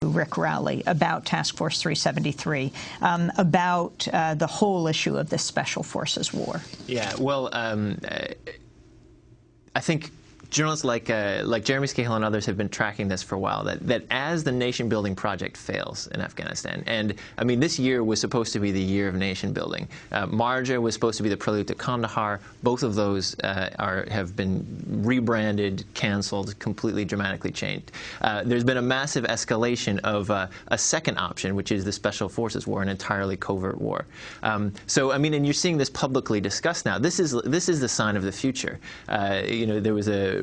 Rick Rowley about Task Force 373, about the whole issue of this Special Forces war. Yeah, well, I think journalists like Jeremy Scahill and others have been tracking this for a while, that as the nation-building project fails in Afghanistan, and I mean, this year was supposed to be the year of nation-building. Marja was supposed to be the prelude to Kandahar. Both of those have been rebranded, canceled, completely dramatically changed. There's been a massive escalation of a second option, which is the Special Forces war, an entirely covert war. So, I mean, and you're seeing this publicly discussed now. This is the sign of the future. You know, there was the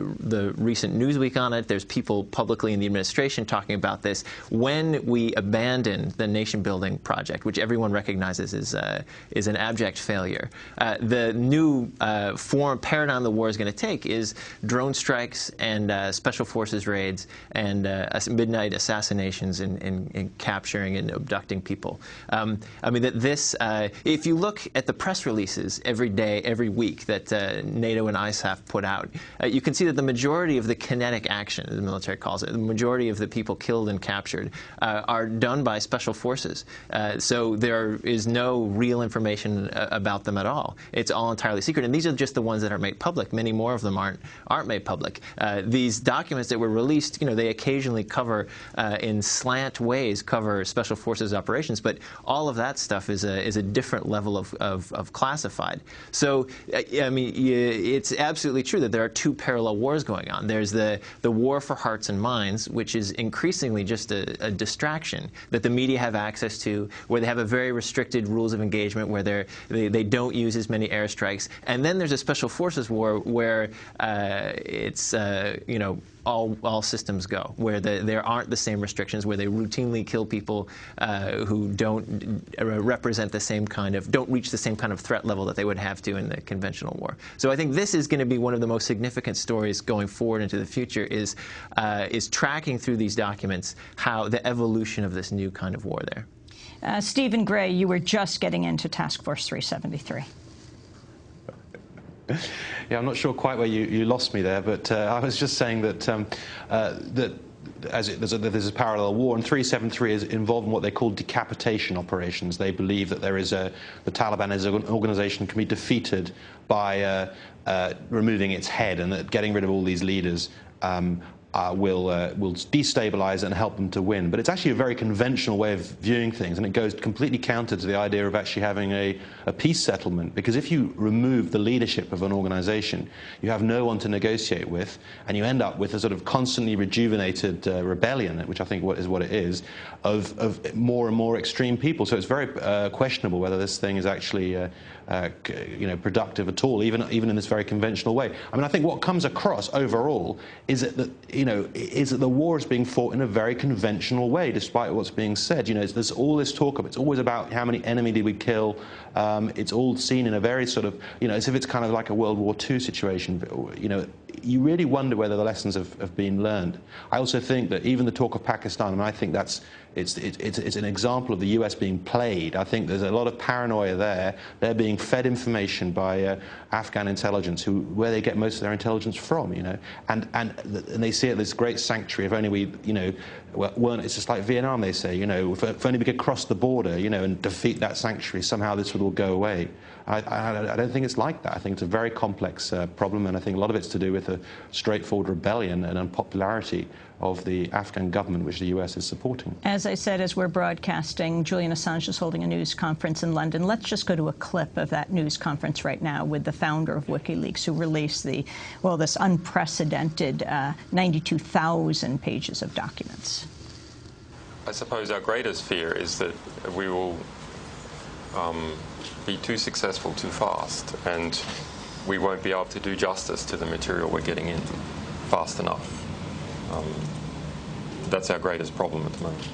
recent Newsweek on it. There's people publicly in the administration talking about this. When we abandon the nation-building project, which everyone recognizes is an abject failure, the new paradigm the war is going to take is drone strikes and special forces raids and midnight assassinations and capturing and abducting people. I mean, if you look at the press releases every day, every week that NATO and ISAF put out, you can see that the majority of the kinetic action, the military calls it, the majority of the people killed and captured are done by special forces. So there is no real information about them at all. It's all entirely secret. And these are just the ones that are made public. Many more of them aren't made public. These documents that were released, you know, they occasionally cover, in slant ways, cover special forces operations. But all of that stuff is a different level of classified. So, I mean, it's absolutely true that there are two parallel wars going on. There's the war for hearts and minds, which is increasingly just a distraction that the media have access to, where they have a very restricted rules of engagement, where they don't use as many airstrikes. And then there's a special forces war where it's you know, all systems go, where there aren't the same restrictions, where they routinely kill people who don't represent the same kind of, don't reach the same kind of threat level that they would have to in the conventional war. So I think this is going to be one of the most significant stories going forward into the future, is tracking through these documents how the evolution of this new kind of war there. Stephen Gray, you were just getting into Task Force 373. Yeah, I'm not sure quite where you lost me there, but I was just saying that there's a parallel war, and 373 is involved in what they call decapitation operations. They believe that the Taliban as an organization can be defeated by removing its head, and that getting rid of all these leaders will destabilize and help them to win. But it's actually a very conventional way of viewing things, and it goes completely counter to the idea of actually having a peace settlement. Because if you remove the leadership of an organization, you have no one to negotiate with, and you end up with a sort of constantly rejuvenated rebellion, which I think is what it is, of more and more extreme people. So it's very questionable whether this thing is actually you know, productive at all, even in this very conventional way. I mean, I think what comes across overall is that the war is being fought in a very conventional way, despite what's being said. You know, there's all this talk of, it's always about how many enemy did we kill. It's all seen in a very sort of, you know, as if it's kind of like a World War II situation. You know, you really wonder whether the lessons have been learned. I also think that even the talk of Pakistan, I mean, I think it's an example of the US being played. I think there's a lot of paranoia there. They're being fed information by Afghan intelligence, where they get most of their intelligence from, you know, and they see it this great sanctuary. If only we, you know, weren't, it's just like Vietnam, they say, you know, if only we could cross the border, you know, and defeat that sanctuary, somehow this would all go away. I don't think it's like that. I think it's a very complex problem, and I think a lot of it's to do with a straightforward rebellion and unpopularity of the Afghan government, which the US is supporting. As I said, as we're broadcasting, Julian Assange is holding a news conference in London. Let's just go to a clip of that news conference right now with the founder of Wikileaks, who released this unprecedented 92,000 pages of documents. I suppose our greatest fear is that we will be too successful too fast, and we won't be able to do justice to the material we're getting in fast enough. That's our greatest problem at the moment.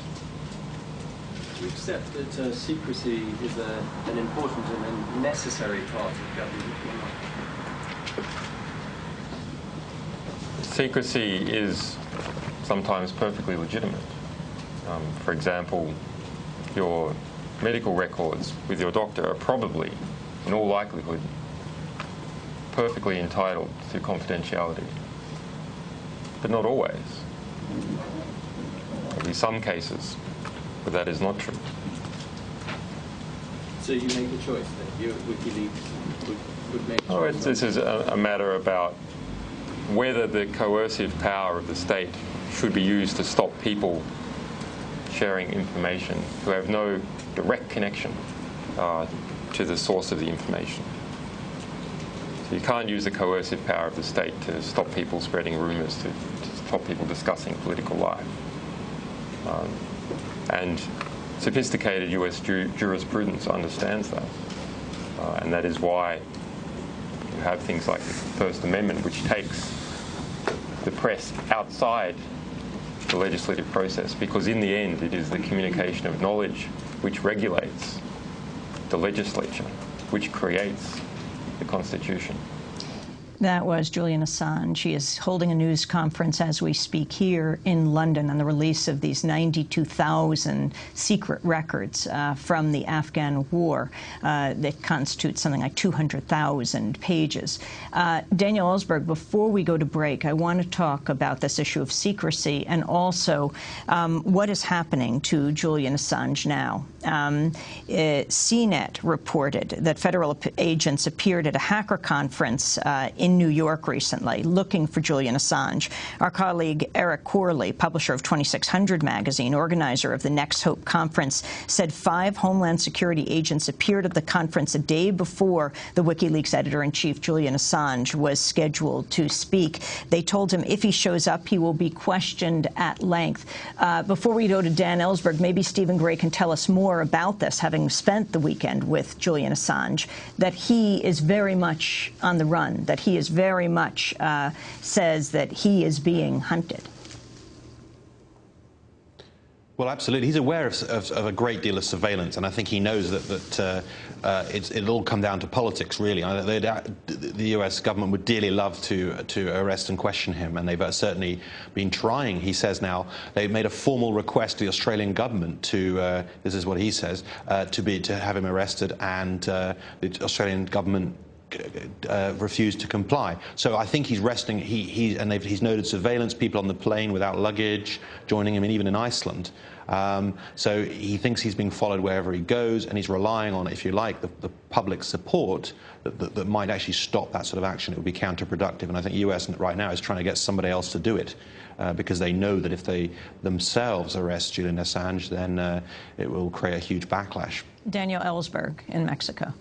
We accept that secrecy is an important and necessary part of government. Secrecy is sometimes perfectly legitimate. For example, your medical records with your doctor are probably, in all likelihood, perfectly entitled to confidentiality, but not always. will be some cases where that is not true. So you make a choice then? You at Wikileaks would make a choice? This is a matter about whether the coercive power of the state should be used to stop people sharing information who have no direct connection to the source of the information. So you can't use the coercive power of the state to stop people spreading rumours, to stop people discussing political life. And sophisticated US jurisprudence understands that. And that is why you have things like the First Amendment, which takes the press outside the legislative process, because in the end it is the communication of knowledge which regulates the legislature, which creates the Constitution. That was Julian Assange. He is holding a news conference as we speak here in London on the release of these 92,000 secret records from the Afghan war that constitute something like 200,000 pages. Daniel Ellsberg, before we go to break, I want to talk about this issue of secrecy and also what is happening to Julian Assange now. CNET reported that federal agents appeared at a hacker conference in New York recently, looking for Julian Assange. Our colleague Eric Corley, publisher of 2600 magazine, organizer of the Next Hope conference, said 5 Homeland Security agents appeared at the conference a day before the WikiLeaks editor-in-chief, Julian Assange, was scheduled to speak. They told him if he shows up, he will be questioned at length. Before we go to Dan Ellsberg, maybe Stephen Gray can tell us more about this, having spent the weekend with Julian Assange, that he is very much on the run, that he is very much says that he is being hunted. Well, absolutely. He's aware of a great deal of surveillance, and I think he knows that it'll all come down to politics, really. The US government would dearly love to arrest and question him, and they've certainly been trying. He says now they've made a formal request to the Australian government to, this is what he says, to have him arrested, and the Australian government refused to comply. So I think he's resting. He's noted surveillance, people on the plane without luggage joining him, and even in Iceland. So he thinks he's being followed wherever he goes, and he's relying on, if you like, the public support that might actually stop that sort of action. It would be counterproductive, and I think the US right now is trying to get somebody else to do it, because they know that if they themselves arrest Julian Assange, then it will create a huge backlash. Daniel Ellsberg in Mexico.